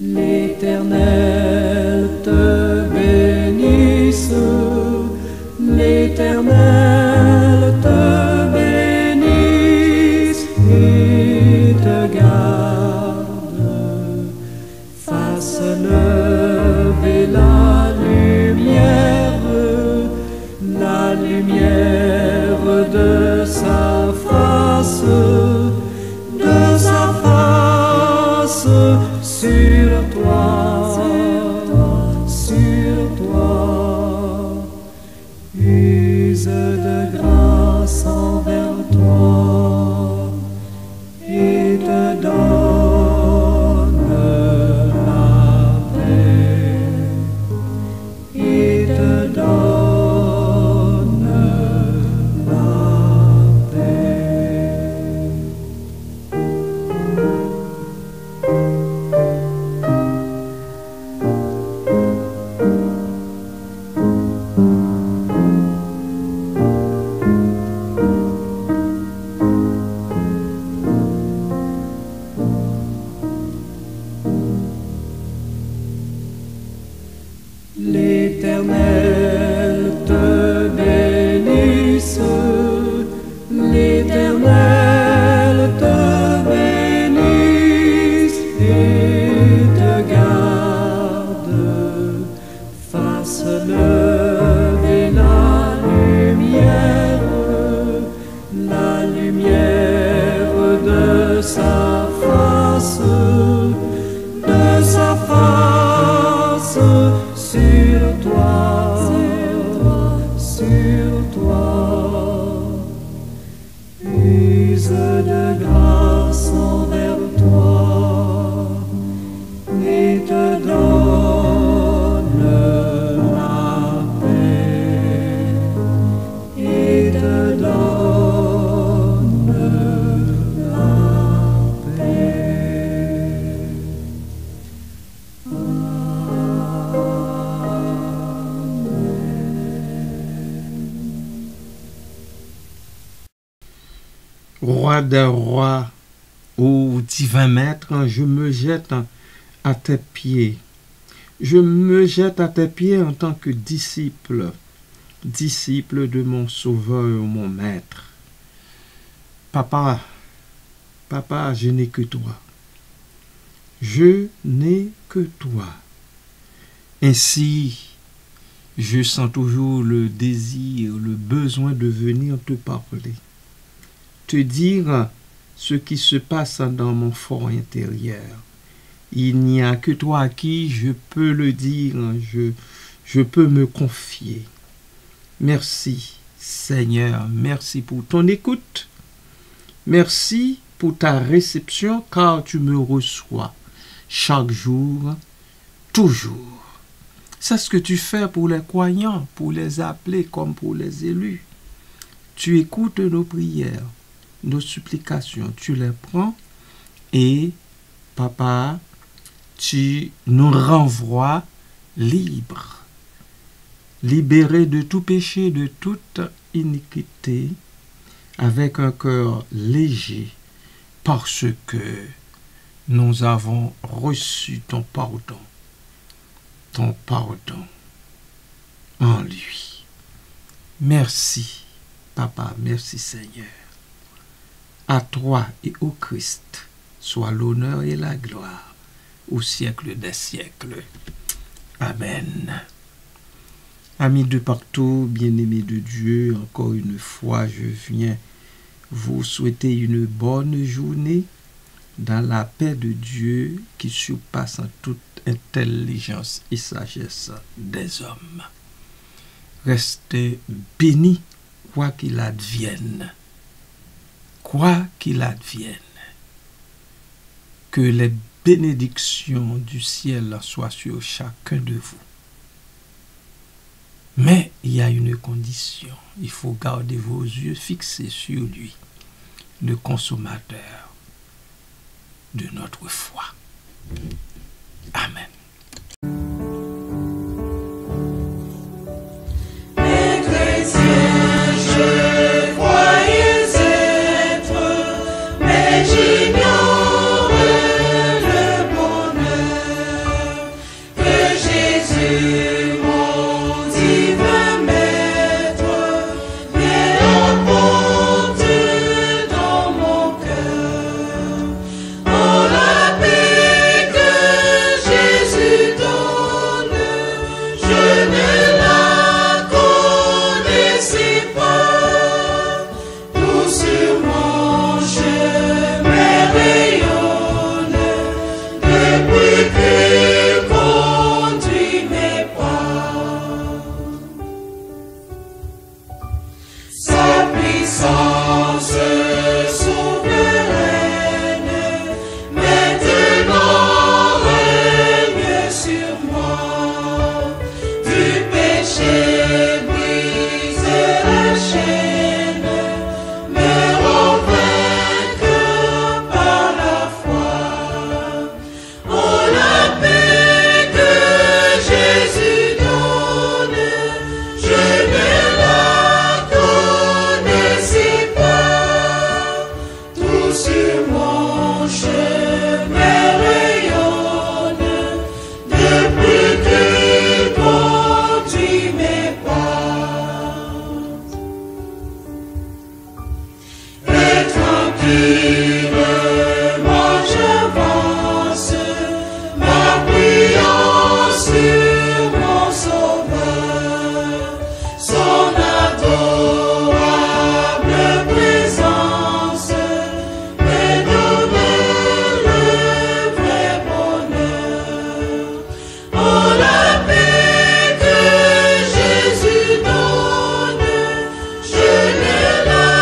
L'Éternel te bénisse, l'Éternel te bénisse et te garde, fasse lever la lumière de sa face sur toi, use de grâce envers toi et te donne la paix, et te donne la paix. L'Éternel te bénisse, l'Éternel te bénisse et te garde, fasse lever la lumière de sa face sur toi, use de grâce envers toi et te donne la paix, et te donne la paix. Roi des rois, ô divin maître, je me jette à tes pieds. Je me jette à tes pieds en tant que disciple de mon sauveur, mon maître. Papa, je n'ai que toi. Je n'ai que toi. Ainsi, je sens toujours le désir, le besoin de venir te parler. Te dire ce qui se passe dans mon fort intérieur. Il n'y a que toi à qui je peux le dire, je peux me confier. Merci Seigneur, merci pour ton écoute. Merci pour ta réception car tu me reçois chaque jour, toujours. C'est ce que tu fais pour les croyants, pour les appelés comme pour les élus. Tu écoutes nos prières, nos supplications, tu les prends et, Papa, tu nous renvoies libres, libérés de tout péché, de toute iniquité, avec un cœur léger, parce que nous avons reçu ton pardon en lui. Merci, Papa, merci Seigneur. À toi et au Christ soit l'honneur et la gloire au siècle des siècles. Amen. Amis de partout, bien-aimés de Dieu, encore une fois, je viens vous souhaiter une bonne journée dans la paix de Dieu qui surpasse en toute intelligence et sagesse des hommes. Restez bénis, quoi qu'il advienne. Quoi qu'il advienne. Que les bénédictions du ciel soient sur chacun de vous. Mais il y a une condition. Il faut garder vos yeux fixés sur lui, le consommateur de notre foi. Amen. puissance souveraine, maintenant règne sur moi. Du péché brise la chaîne, me rend vainqueur par la foi. Oh, la paix que Jésus donne, je ne la connaissais pas. Tout sur mon chemin rayonne, depuis qu'il conduit mes pas. Et tranquillement j'avance, m'appuyant sur mon Sauveur, son adorable présence me donne le vrai bonheur. Oh, la paix que Jésus donne, je ne la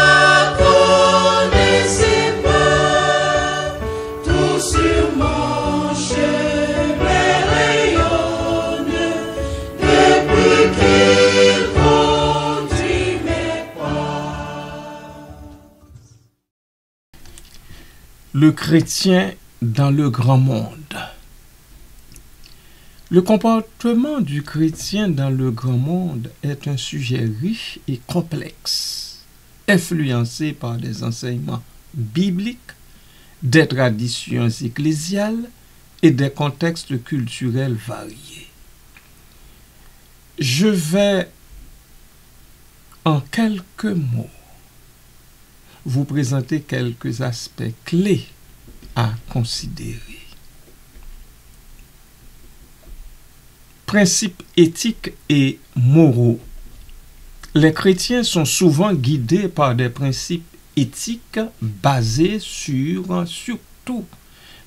connaissais pas. Tout sur mon chemin rayonne, depuis qu'il conduit mes pas. Le chrétien dans le grand monde. Le comportement du chrétien dans le grand monde est un sujet riche et complexe, influencé par des enseignements bibliques, des traditions ecclésiales et des contextes culturels variés. Je vais, en quelques mots, vous présenter quelques aspects clés à considérer. Principes éthiques et moraux. Les chrétiens sont souvent guidés par des principes éthiques basés sur surtout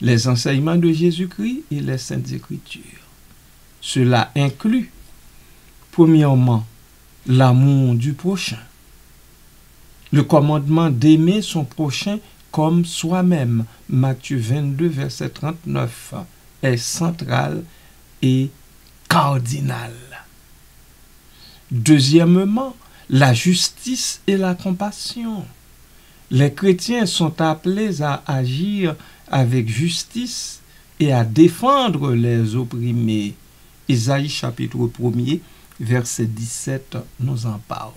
les enseignements de Jésus-Christ et les Saintes Écritures. Cela inclut, premièrement, l'amour du prochain. Le commandement d'aimer son prochain comme soi-même, Matthieu 22, verset 39, est central et cardinal. Deuxièmement, la justice et la compassion. Les chrétiens sont appelés à agir avec justice et à défendre les opprimés. Ésaïe chapitre 1er, verset 17 nous en parle.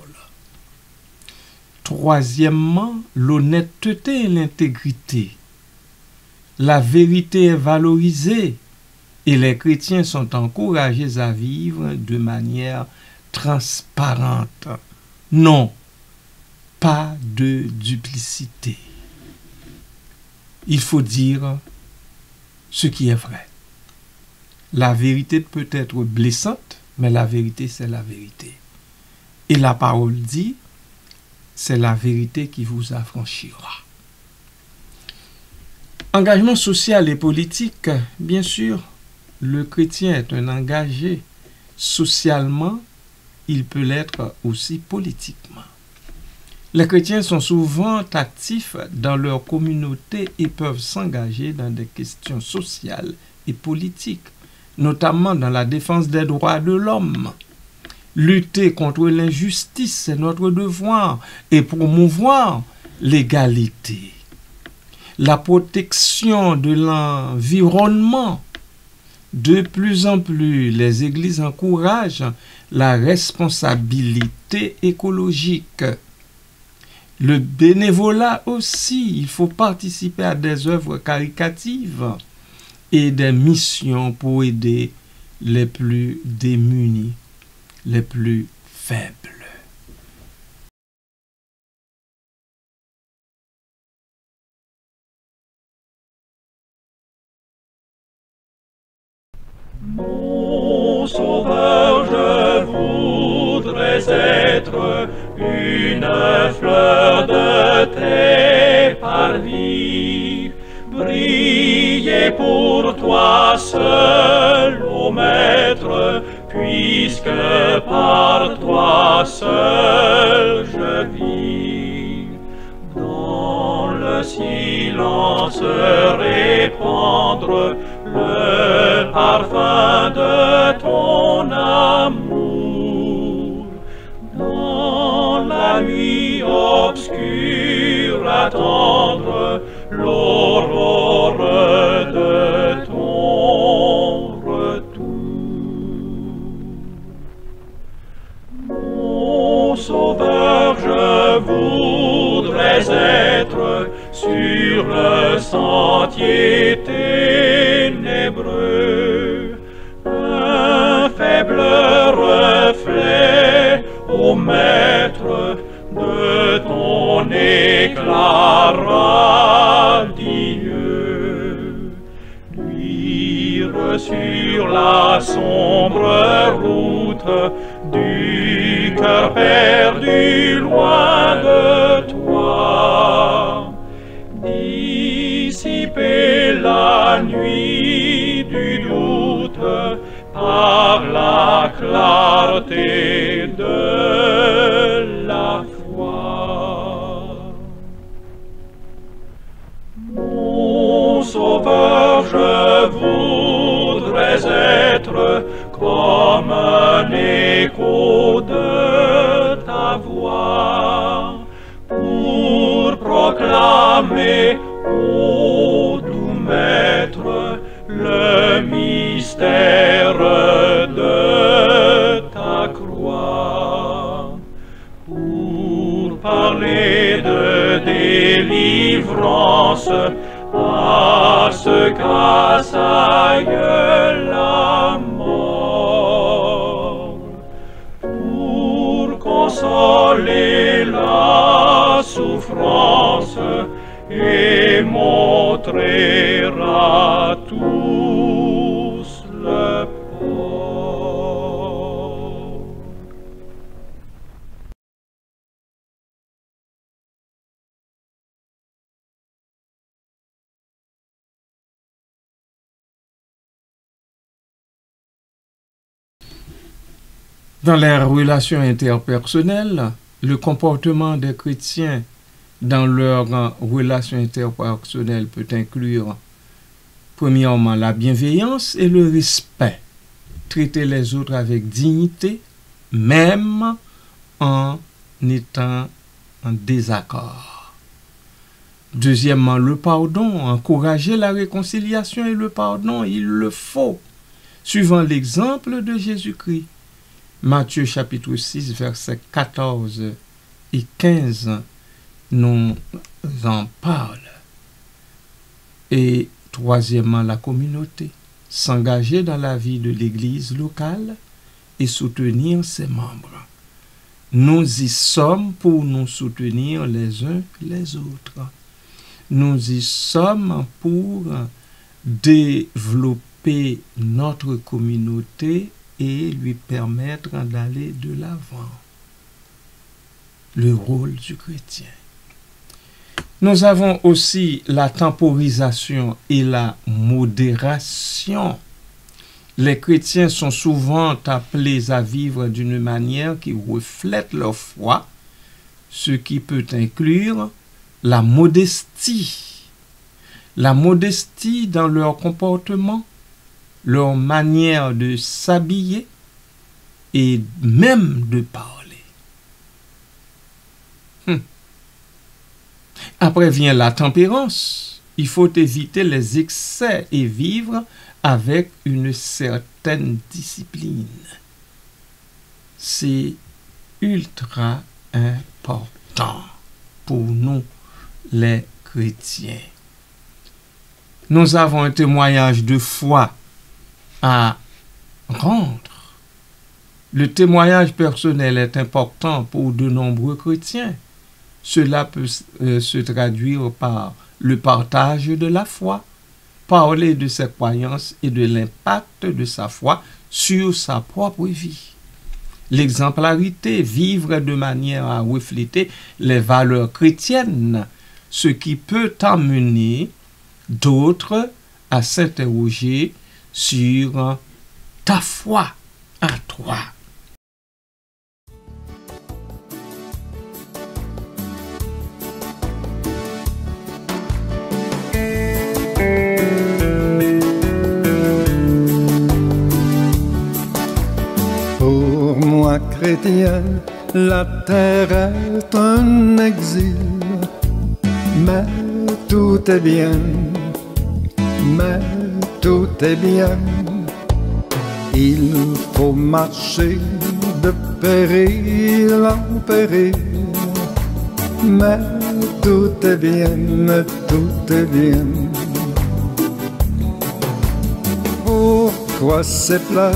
Troisièmement, l'honnêteté et l'intégrité. La vérité est valorisée et les chrétiens sont encouragés à vivre de manière transparente. Non, pas de duplicité. Il faut dire ce qui est vrai. La vérité peut être blessante, mais la vérité, c'est la vérité. Et la parole dit, c'est la vérité qui vous affranchira. Engagement social et politique, bien sûr, le chrétien est un engagé socialement, il peut l'être aussi politiquement. Les chrétiens sont souvent actifs dans leur communauté et peuvent s'engager dans des questions sociales et politiques, notamment dans la défense des droits de l'homme. Lutter contre l'injustice, c'est notre devoir, et promouvoir l'égalité. La protection de l'environnement. De plus en plus, les églises encouragent la responsabilité écologique. Le bénévolat aussi, il faut participer à des œuvres caritatives et des missions pour aider les plus démunis, les plus faibles. Mon sauveur, je voudrais être une fleur de tes parvis, briller pour toi seul, ô Maître, puisque par toi seul je vis. le silence répandre le parfum de ton amour. Dans la nuit obscure attendre l'aurore de ton retour. Mon Sauveur, je voudrais être sur le sentier ténébreux, un faible reflet, ô Maître, de ton éclat radieux. Luire sur la sombre route du cœur perdu loin de toi, dissiper la nuit du doute par la clarté de la foi. Mon Sauveur, je voudrais être comme un écho de ta voix, pour proclamer, ô doux Maître, le mystère de ta croix, pour parler de délivrance à ceux qu'assaille la mort, pour consoler la souffrance et montrer à tous le port. Dans les relations interpersonnelles, le comportement des chrétiens dans leurs relations interpersonnelles peut inclure, premièrement, la bienveillance et le respect. Traiter les autres avec dignité, même en étant en désaccord. Deuxièmement, le pardon. Encourager la réconciliation et le pardon, il le faut, suivant l'exemple de Jésus-Christ. Matthieu chapitre 6, versets 14 et 15 nous en parle. Et troisièmement, la communauté. S'engager dans la vie de l'Église locale et soutenir ses membres. Nous y sommes pour nous soutenir les uns les autres. Nous y sommes pour développer notre communauté et lui permettre d'aller de l'avant. Le rôle du chrétien. Nous avons aussi la temporisation et la modération. Les chrétiens sont souvent appelés à vivre d'une manière qui reflète leur foi, ce qui peut inclure la modestie. La modestie dans leur comportement, leur manière de s'habiller et même de parler. Après vient la tempérance. Il faut éviter les excès et vivre avec une certaine discipline. C'est ultra important pour nous, les chrétiens. Nous avons un témoignage de foi à rendre. Le témoignage personnel est important pour de nombreux chrétiens. Cela peut se traduire par le partage de la foi, parler de ses croyances et de l'impact de sa foi sur sa propre vie. L'exemplarité, vivre de manière à refléter les valeurs chrétiennes, ce qui peut amener d'autres à s'interroger sur ta foi à toi. Pour moi chrétien, la terre est un exil, mais tout est bien, mais tout est bien. Il faut marcher de péril en péril, mais tout est bien, mais tout est bien. Pourquoi ces pleurs,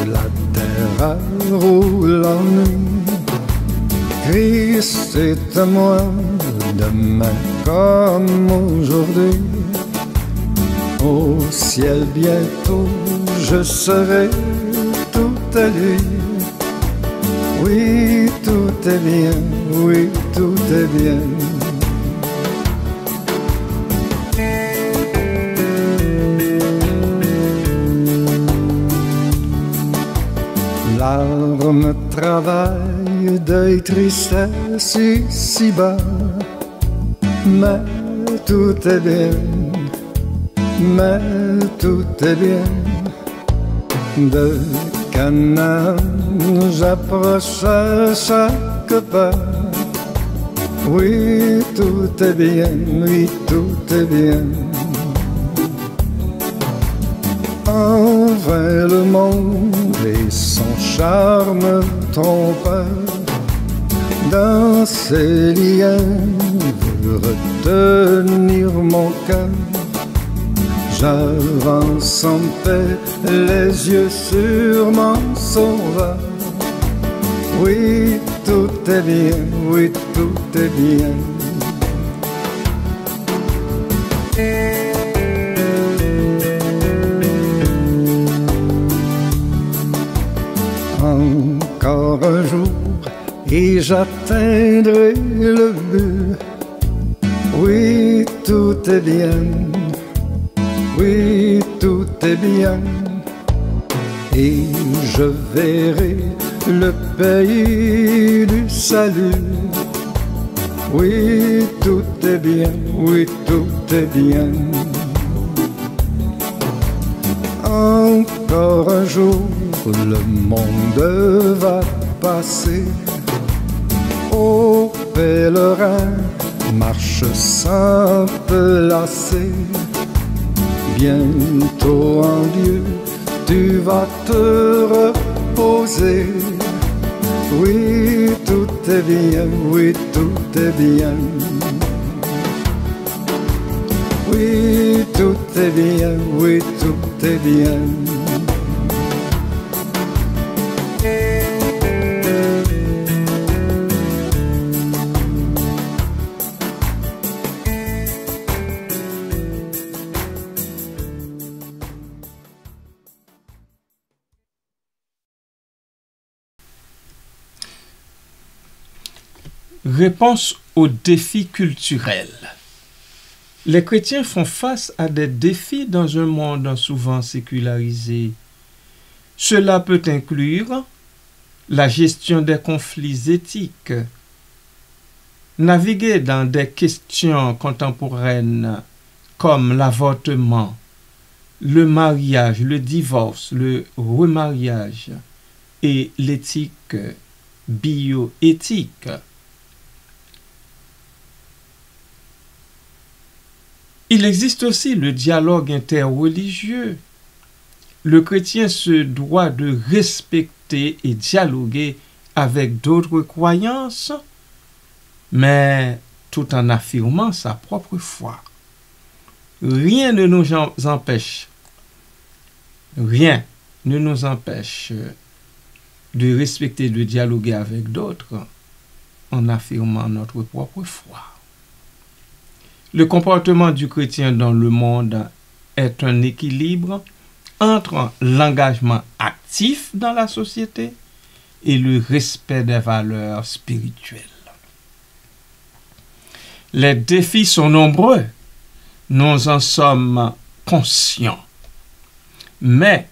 la terre roule en nuit? Christ est à moi, demain comme aujourd'hui. Au ciel bientôt, je serai tout à lui. Oui, tout est bien, oui, tout est bien. Larmes travail, deuil, tristesse ici-bas, mais tout est bien, mais tout est bien. De Canaan, j'approche à chaque pas. Oui, tout est bien, oui, tout est bien. Enfin le monde et son charme trompeur, dans ses liens veut retenir mon cœur. J'avance en paix, les yeux sur mon sauveur. Oui, tout est bien, oui, tout est bien. Encore un jour et j'atteindrai le but. Oui, tout est bien, oui, tout est bien. Et je verrai le pays du salut. Oui, tout est bien, oui, tout est bien. Encore un jour, le monde va passer. Ô pèlerin, marche sans te lasser. Bientôt en Dieu, tu vas te reposer. Oui, tout est bien, oui, tout est bien. Oui, tout est bien, oui, tout est bien. Réponse aux défis culturels. Les chrétiens font face à des défis dans un monde souvent sécularisé. Cela peut inclure la gestion des conflits éthiques, naviguer dans des questions contemporaines comme l'avortement, le mariage, le divorce, le remariage et l'éthique bioéthique. Il existe aussi le dialogue interreligieux. Le chrétien se doit de respecter et dialoguer avec d'autres croyances, mais tout en affirmant sa propre foi. Rien ne nous empêche de respecter, de dialoguer avec d'autres en affirmant notre propre foi. Le comportement du chrétien dans le monde est un équilibre entre l'engagement actif dans la société et le respect des valeurs spirituelles. Les défis sont nombreux, nous en sommes conscients, mais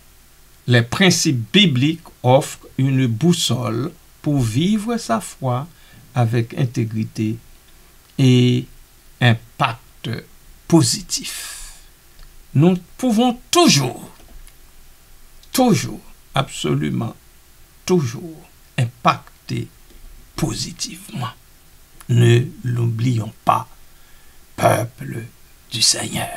les principes bibliques offrent une boussole pour vivre sa foi avec intégrité et impact positif. Nous pouvons toujours, absolument, toujours impacter positivement. Ne l'oublions pas, peuple du Seigneur.